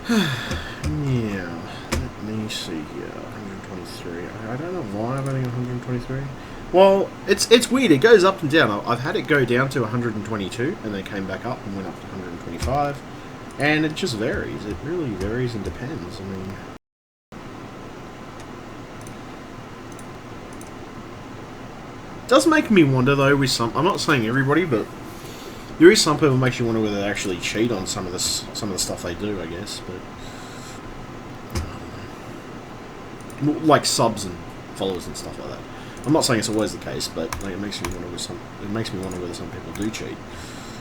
Yeah, let me see here. 123. I don't know why I'm only 123. Well, it's weird. It goes up and down. I've had it go down to 122, and then came back up and went up to 125, and it just varies. It really varies and depends. I mean, it does make me wonder though. With some, I'm not saying everybody, but there is some people makes you wonder whether they actually cheat on some of the stuff they do. I guess, but like subs and followers and stuff like that. I'm not saying it's always the case, but like, it makes me wonder whether some people do cheat.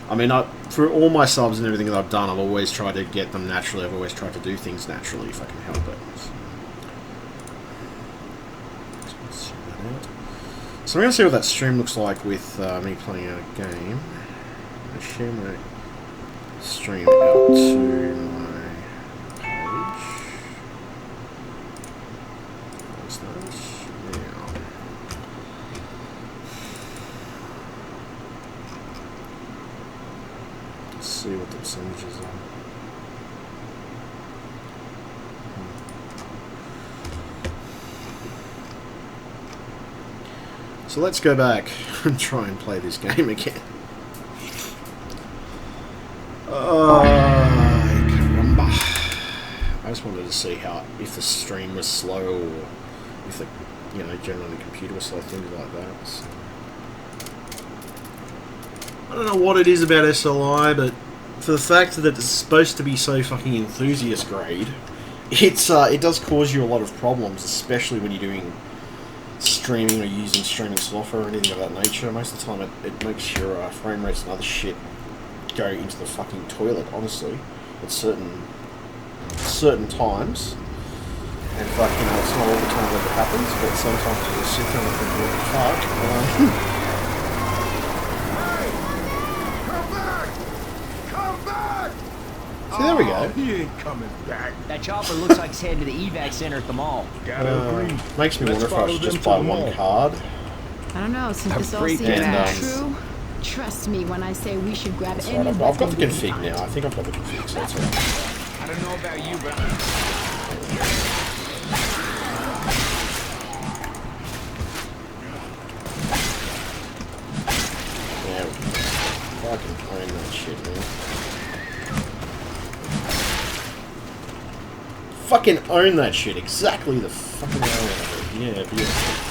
I mean, for all my subs and everything that I've done, I've always tried to get them naturally. I've always tried to do things naturally if I can help it. So I'm going to see what that stream looks like with me playing a game. I'm going to share my stream out to my page. What's that? Yeah. Let's see what the percentages are. So let's go back and try and play this game again. Caramba. I just wanted to see if the stream was slow or if the, generally the computer was slow, things like that. So, I don't know what it is about SLI, but for the fact that it's supposed to be so fucking enthusiast grade, it does cause you a lot of problems, especially when you're doing streaming or using streaming software or anything of that nature. Most of the time it makes your frame rates and other shit go into the fucking toilet, honestly, at certain times. And fucking, it's not all the time that it happens, but sometimes you just sit there and think, what the fuck? Come back! See, there we go. He ain't coming back. That chopper looks like it's heading to the evac center at the mall. Gotta agree. Makes me wonder if I should just buy one card. I don't know, since this all afraid seems that- true, trust me when I say we should grab That's any right, I've got the weapon we can config find. now. I think I've got the config, so that's alright. I don't know about you, but There we go. Fucking own that shit, man. Fucking own that shit. Exactly the fucking way I want to. Yeah, beautiful.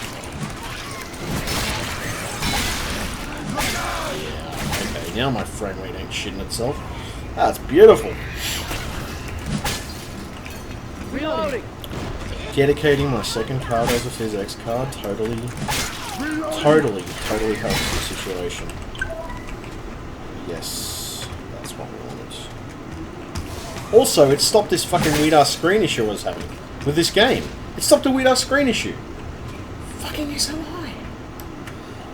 Yeah, okay, now my frame rate ain't shitting itself. That's beautiful. Reloading! Dedicating my second card as a physics card totally helps the situation. Yes, that's what we wanted. Also, it stopped this fucking weird ass screen issue I was having with this game. It stopped a weird ass screen issue. Fucking SLI.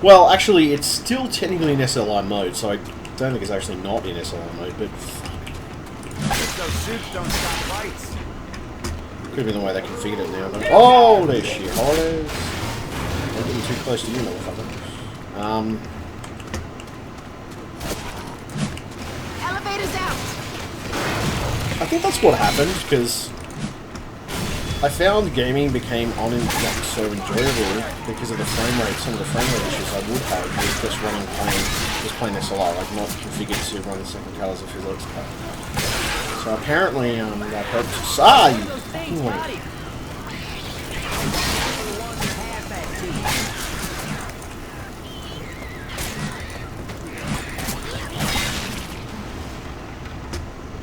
Well, actually, it's still technically in SLI mode, so I don't think it's actually not in SLI mode, but if those suits don't stop fights. could have been the way they configured it now. But oh, there shit holes. They're getting too close to you, motherfucker. Elevators out! I think that's what happened, because I found gaming became so enjoyable because of the frame rate. Some of the frame rate issues I would have was just playing SLR, like not configured to run the second colours of physics card. So apparently, that helped. You fucking wait.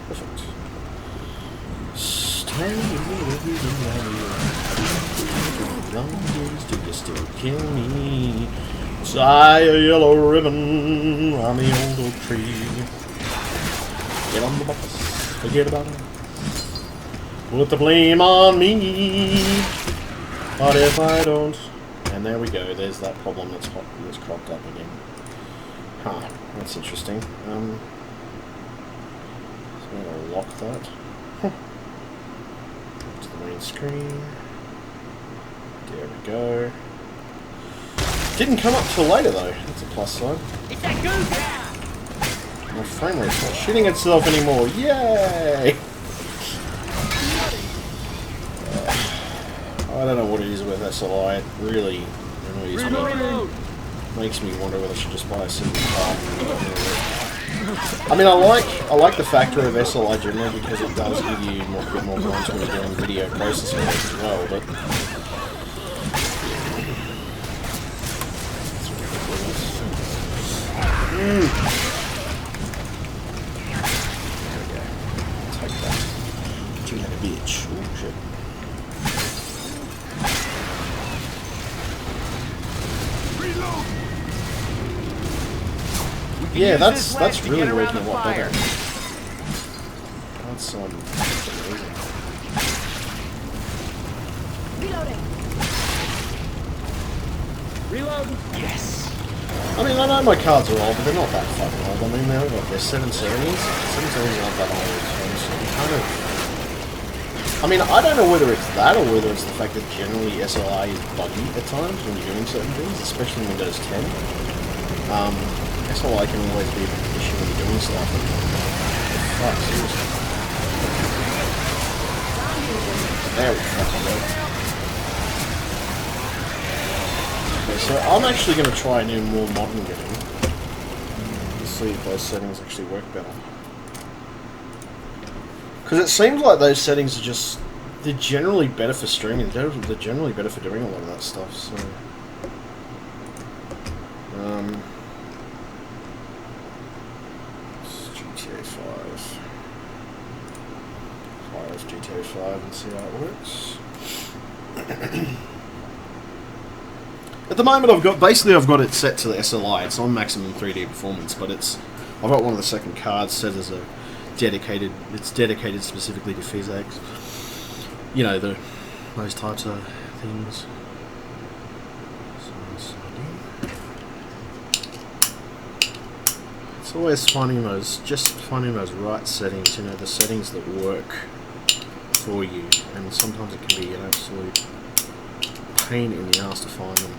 Perfect. Do you still kill me? Tie a yellow ribbon on the old oak tree. Get on the bus. Forget about it. Put the blame on me. But if I don't, and there we go. There's that problem that's cropped up again. Huh. That's interesting. So I'm gonna lock that. To the main screen. There we go. Didn't come up till later though. That's a plus sign. It's that goose! My frame rate's not shitting itself anymore. Yay! I don't know what it is with SLI. It really makes me wonder whether I should just buy a single card. I mean, I like the factor of SLI generally because it does give you a bit more points when you're doing video processing as well, but take that. Too many bitch. Oh shit. Yeah, that's really working a lot better. That's amazing. Reloading. Reload. Yes. I mean, I know my cards are old, but they're not that fucking old. I mean, they're like, they're 770s. 770s aren't that old. So you kind of... I mean, I don't know whether it's that or whether it's the fact that generally SLI is buggy at times when you're doing certain things, especially in Windows 10. SLI can always be a bit of an issue when you're doing stuff. Fuck, seriously. There we fucking go. Okay, so I'm actually going to try a new more modern game. Let's see if those settings actually work better. Because it seems like those settings are just... they're generally better for streaming. They're generally better for doing a lot of that stuff, so... GTA 5. Fire as GTA 5 and see how it works. At the moment I've got it set to the SLI. It's on maximum 3D performance, but I've got one of the second cards set as a it's dedicated specifically to physics. You know, those types of things. It's always finding those right settings, you know, the settings that work for you, and sometimes it can be an absolute pain in the ass to find them.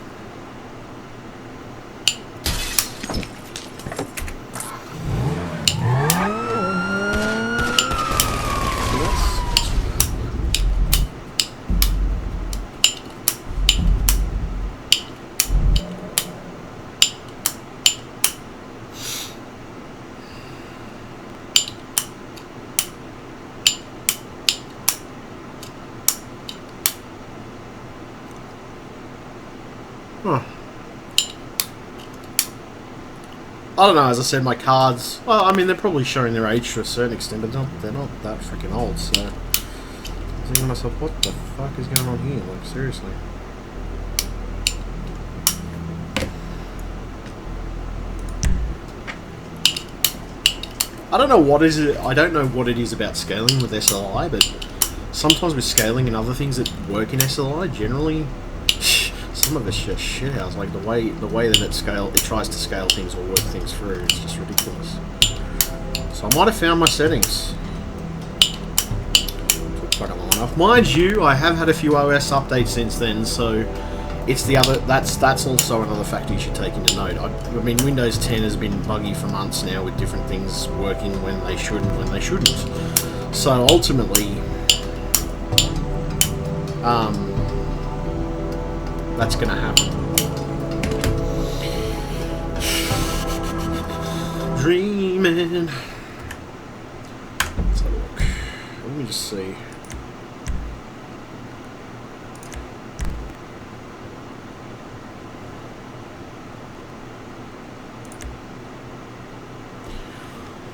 I don't know, as I said, my cards, well, I mean, they're probably showing their age to a certain extent, but they're not that freaking old, so... I was thinking to myself, what the fuck is going on here? Like, seriously. I don't know what it is about scaling with SLI, but sometimes with scaling and other things that work in SLI, generally... some of it's just shithouse, like the way that it tries to scale things or work things through, it's just ridiculous. So I might have found my settings. Took fucking long enough. Mind you, I have had a few OS updates since then, so it's that's also another factor you should take into note. I mean, Windows 10 has been buggy for months now with different things working when they should and when they shouldn't. So ultimately, that's gonna happen. Dreaming. Let's have a look. Let me just see.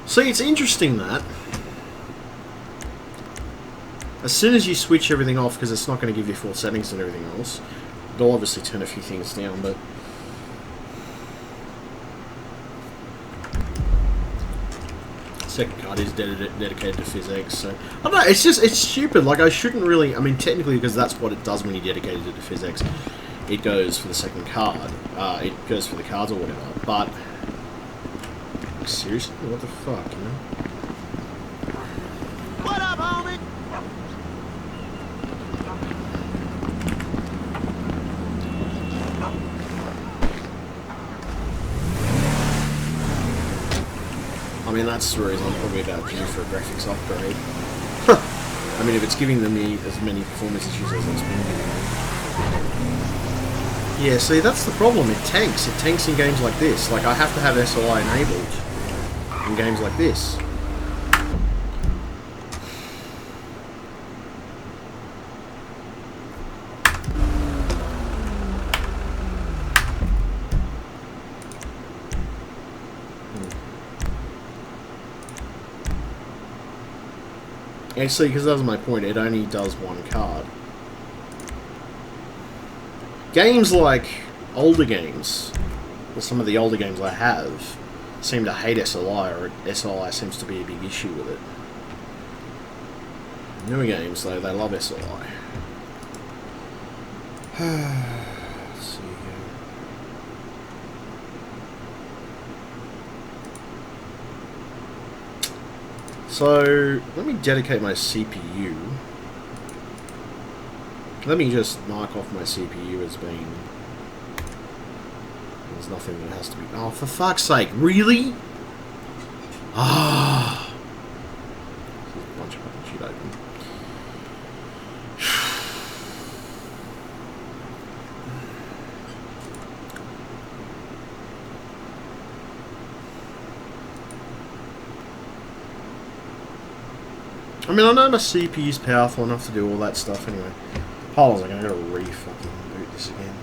See, it's interesting that as soon as you switch everything off, because it's not going to give you full settings and everything else, it'll obviously turn a few things down, but second card is dedicated to physics, so I don't know, it's stupid. Like, I shouldn't really, I mean, technically, because that's what it does when you dedicate it to physics, it goes for the second card, it goes for the cards or whatever, but like, seriously, what the fuck, you know? What up, homie? I mean, that's the reason I'm probably about due for a graphics upgrade. I mean, if it's giving them as many performance issues as it's been giving them. Yeah, see, that's the problem. It tanks. It tanks in games like this. Like, I have to have SLI enabled in games like this. Actually, because that was my point, it only does one card. Games like older games, or some of the older games I have, seem to hate SLI, or SLI seems to be a big issue with it. Newer games, though, they love SLI. Let's see here. So, let me dedicate my CPU. Let me just knock off my CPU as being... There's nothing that has to be... Oh, for fuck's sake, really? Ah! There's a bunch of fucking shit open. I mean, I know my CPU's powerful enough to do all that stuff anyway. Hold on a second, I gotta re-fucking boot this again.